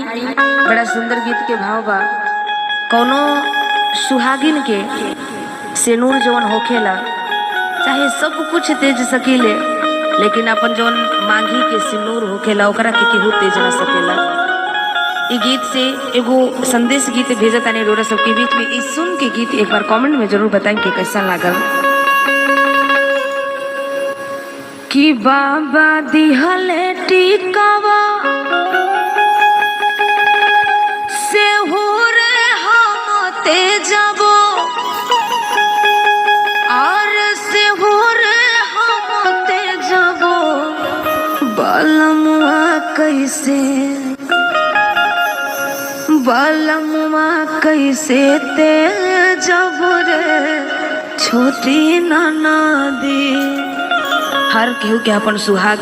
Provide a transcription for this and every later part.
बड़ा सुंदर गीत के भाव बा। कौनो सुहागिन के सेनूर जवन होखेला चाहे सब कुछ तेज सकीले, लेकिन अपन जवन मांगी के सिनूर होखेला ओकरा के केहू तेज ना सकेला। ई गीत से एगो संदेश गीत भेजत तानी रोरा सबके बीच में। ई सुन के गीत एक बार कमेंट में जरूर बताएं कि कैसा लागल। कि बाबा दिहले टिकावा से हो रे हम तेजबो और से हो रे हम तेजबो बलमुआ कैसे तेजबो रे छोटी ननदी। हर केहू के अपन सुहाग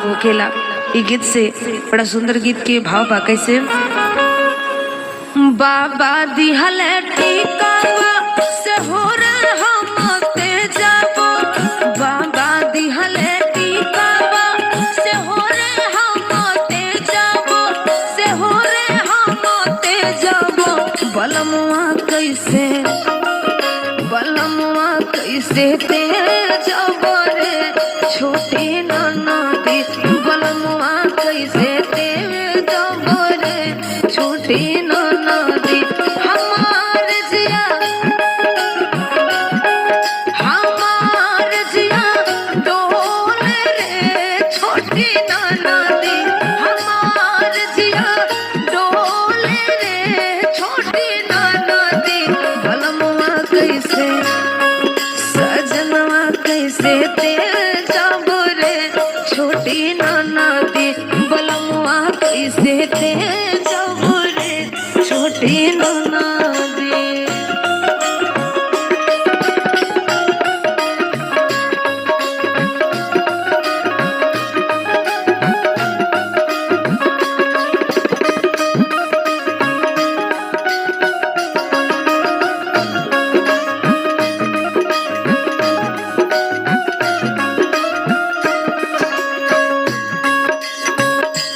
होखेला। ई गीत से बड़ा सुंदर गीत के भाव बा। कैसे बाबा दिहले टिकावा से हो रे हम तेजबो, बाबा दिहले टिकावा से हो रे हम तेजबो, से हो रे हम तेजबो बलमुआ कैसे तेजबो रे छोटी ननदी, बलमुआ कैसे तेजबो रे छोटी ननदी। हमार जिया डोले रे छोटी ननदी, हमार जिया डोले रे छोटी ननदी बलमुआ कैसे सजनवा कैसे तेजबो रे छोटी ननदी, बलमुआ कैसे तेजबो रे छोटी ननदी।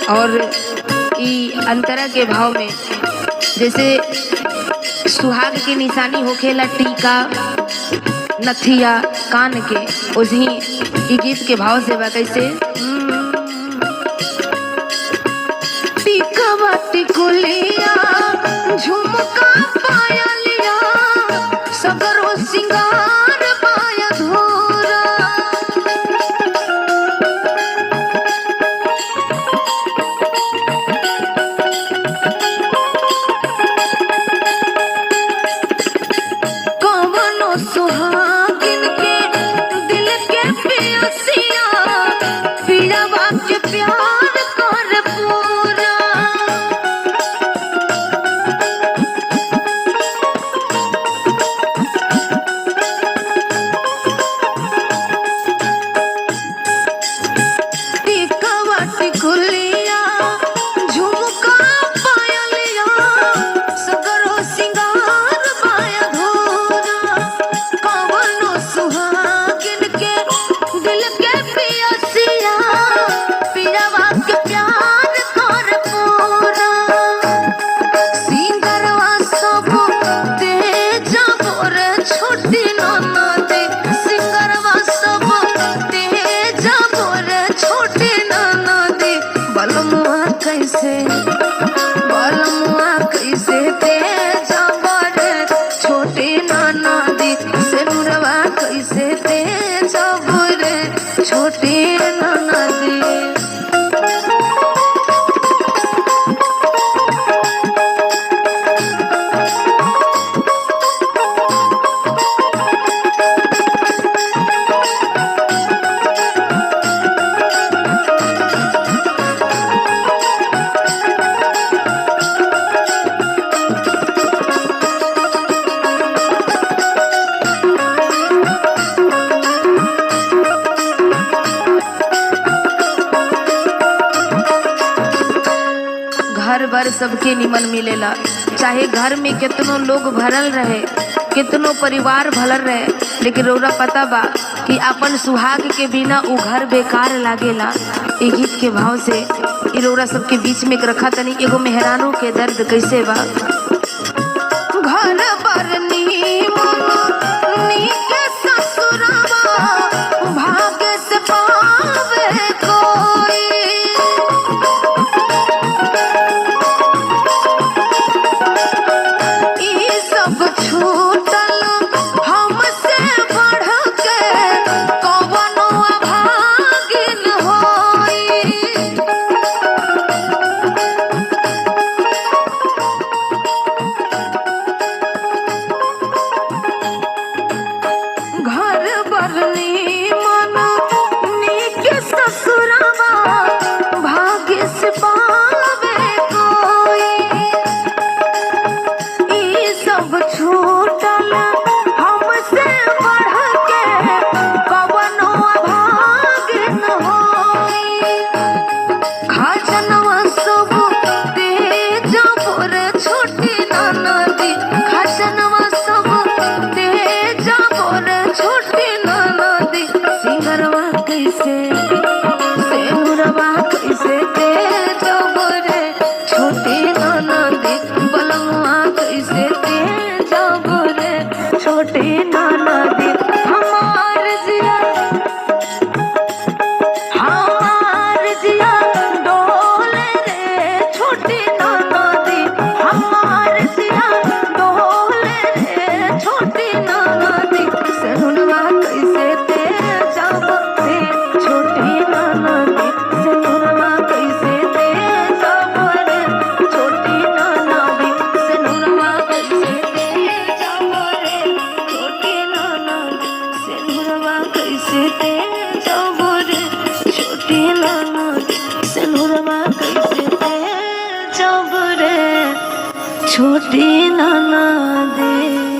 और ई अंतरा के भाव में जैसे सुहाग की निशानी होखेला टीका नथिया कान के, उसी ई गीत के भाव से बा। कैसे टीका बाटी कुलिया झुमका पायलिया सगरो सिंगार पाया धोरा, सुहागिन के दिल के पियसिया पियावा के प्यार कर पूरा। टिकावा टिकुलिया झुमका पायलिया सगरो सिंगार पाया धोरा, सुहागिन के दिल के पियसिया पियावा के प्यार कर पूरा। सिंगरवा सब तेजबो रे छोटी ननदी, सिंगरवा सब तेजबो रे छोटी ननदी बलमुआ कैसे तेजबो रे छोटी ननदी, सेनुरवा कैसे तेजबो रे छोटी ननदी। घर बर सबके निमन मिलेला, चाहे घर में कितनो लोग भरल रहे, कितनो परिवार भरल रहे, लेकिन रौरा पता बा कि अपन सुहाग के बिना उ घर बेकार लागेला। ये गीत के भाव से इरोरा सबके बीच में रखा तनी एगो मेहरानों के दर्द कैसे बा। घर बरनी नी के ससुरवा भाग्य से पावे कोई, ई सब छूटल हमसे बढ़ के कवनो अभागिन होई। घर बरनी नी के ससुरवा भाग्य से पावे कोई, ई सब छूटल हमसे बढ़ के कवनो अभागिन होई। खजनवा सब दे जबर छोटी ननदी, खजनवा सब दे जबर छोटी ननदी। सिंगरवा कैसे सेनुरवा कैसे दे जबर छोटी ननदी, बलमुआ कैसे दे जबर छोटी ननदी। हमार जिया डोले रे छोटी ननदी, हमार जिया डोले रे छोटी ननदी। सेनुरवा कैसे दे जबरे छोटी ननदी, सेनुरवा कैसे दे जबरे छोटी ननदी, सेनुरवा कैसे दे जबरे छोटी ननदी, सेनुरवा कैसे दे जबरे छोटी ननदी, सेनुरवा कैसे दे जबरे छोटी ननदी।